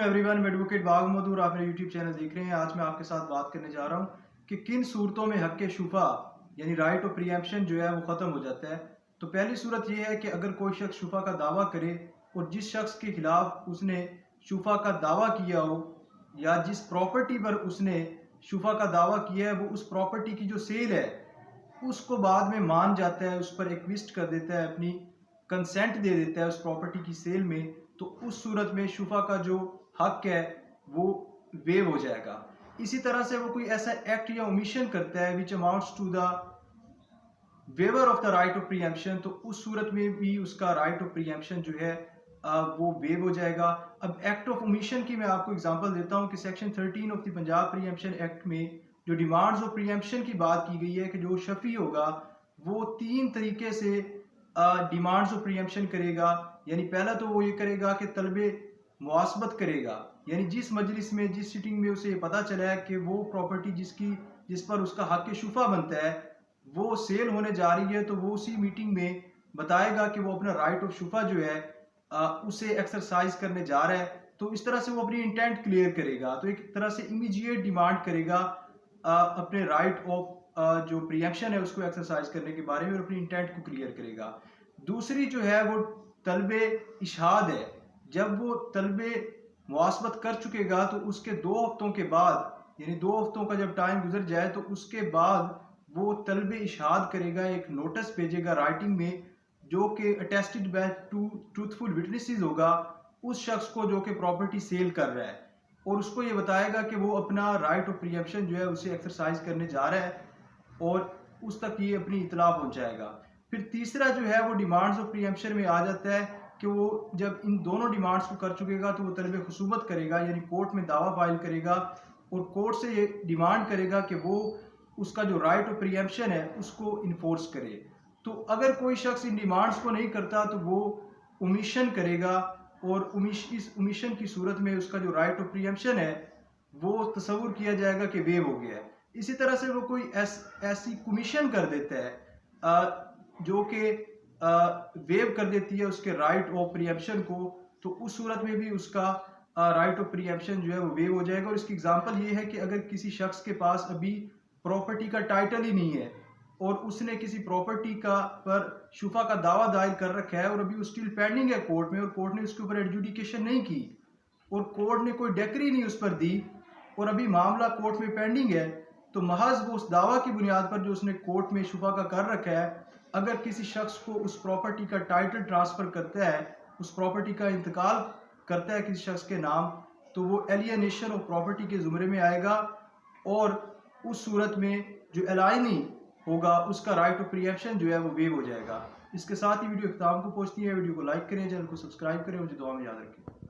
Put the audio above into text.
Everyone, मैं advocate बाग मधुर, आप मेरे यूट्यूब चैनल देख रहे हैं। आज मैं आपके साथ बात करने जा रहा हूँ कि किन सूरतों में हक़ शुफ़ा यानी राइट ऑफ प्रीएम्प्शन जो है वो ख़त्म हो जाता है। तो पहली सूरत ये है कि अगर कोई शख्स शुफ़ा का दावा करे और जिस शख्स के खिलाफ उसने शुफ़ा का दावा किया हो या जिस प्रॉपर्टी पर उसने शुफ़ा का दावा किया है वो उस प्रॉपर्टी की जो सेल है उसको बाद में मान जाता है, उस पर एक्विस्ट कर देता है, अपनी कंसेंट दे देता है उस प्रॉपर्टी की सेल में, तो उस सूरत में शुफा का जो हक है वो वेव हो जाएगा। इसी तरह से वो कोई ऐसा एक्ट या ओमिशन करता है which amounts to the waiver of the right of preemption, तो उस सूरत में भी उसका राइट ऑफ प्रीएम्प्शन जो है वो वेव हो जाएगा। अब एक्ट ऑफ ओमिशन की मैं आपको एग्जांपल देता हूं कि section 13 of the Punjab preemption act में जो डिमांड्स ऑफ प्रीएम्प्शन की बात की गई है कि जो शफी होगा वो 3 तरीके से डिमांड्स ऑफ प्रीएम्प्शन करेगा। यानी पहला तो वो ये करेगा कि तलबे मुआसबत करेगा, यानी जिस मजलिस में जिस सिटिंग में उसे पता चला है कि वो प्रॉपर्टी जिस पर उसका हक शुफा बनता है वो सेल होने जा रही है, तो वो उसी मीटिंग में बताएगा कि वो अपना राइट ऑफ शुफा जो है उसे एक्सरसाइज करने जा रहा है। तो इस तरह से वो अपनी इंटेंट क्लियर करेगा, तो एक तरह से इमीडिएट डिमांड करेगा अपने राइट ऑफ जो प्रीएम्प्शन है उसको एक्सरसाइज करने के बारे में और अपनी इंटेंट को क्लियर करेगा। दूसरी जो है वो तलबे इशहाद है। जब वो तलबे मुआसबत कर चुकेगा तो उसके 2 हफ्तों के बाद, यानी 2 हफ्तों का जब टाइम गुजर जाए तो उसके बाद वो तलबे इशहाद करेगा, एक नोटिस भेजेगा राइटिंग में जो कि अटेस्टेड बाय ट्रूथफुल विटनेसेस होगा उस शख्स को जो कि प्रॉपर्टी सेल कर रहा है, और उसको ये बताएगा कि वो अपना राइट ऑफ प्रीएम्प्शन जो है उसे एक्सरसाइज करने जा रहा है और उस तक ये अपनी इतला पहुंचाएगा। फिर तीसरा जो है वो डिमांड्स ऑफ प्रीएम्प्शन में आ जाता है कि वो जब इन दोनों डिमांड्स को कर चुकेगा तो वो तलब खुसूमत करेगा, यानी कोर्ट में दावा फाइल करेगा और कोर्ट से ये डिमांड करेगा कि वो उसका जो राइट ऑफ प्रीएम्प्शन है उसको इन्फोर्स करे। तो अगर कोई शख्स इन डिमांड्स को नहीं करता तो वो ओमिशन करेगा और इस ओमिशन की सूरत में उसका जो राइट ऑफ प्रीएम्प्शन है वो तस्वुर किया जाएगा कि वेव हो गया है। इसी तरह से वो कोई ऐसी कमीशन कर देता है जो कि वेव कर देती है उसके राइट ऑफ प्रीएम्प्शन को, तो उस सूरत में भी उसका राइट ऑफ प्रीएम्प्शन जो है वो वेव हो जाएगा। और इसकी एग्जांपल ये है कि अगर किसी शख्स के पास अभी प्रॉपर्टी का टाइटल ही नहीं है और उसने किसी प्रॉपर्टी का पर शुफा का दावा दायर कर रखा है और अभी वो स्टिल पेंडिंग है कोर्ट में और कोर्ट ने उसके ऊपर एडजुडिकेशन नहीं की और कोर्ट ने कोई डेक्री नहीं उस पर दी और अभी मामला कोर्ट में पेंडिंग है, तो महज वो उस दावा की बुनियाद पर जो उसने कोर्ट में शुफा का कर रखा है, अगर किसी शख्स को उस प्रॉपर्टी का टाइटल ट्रांसफ़र करता है, उस प्रॉपर्टी का इंतकाल करता है किसी शख्स के नाम, तो वो एलियनेशन ऑफ प्रॉपर्टी के ज़ुमरे में आएगा और उस सूरत में जो एलाइनी होगा उसका राइट ऑफ प्रीएम्प्शन जो है वो वेव हो जाएगा। इसके साथ ही वीडियो इख्तिताम को पहुंचती है। वीडियो को लाइक करें, चैनल को सब्सक्राइब करें, मुझे दुआ में याद रखें।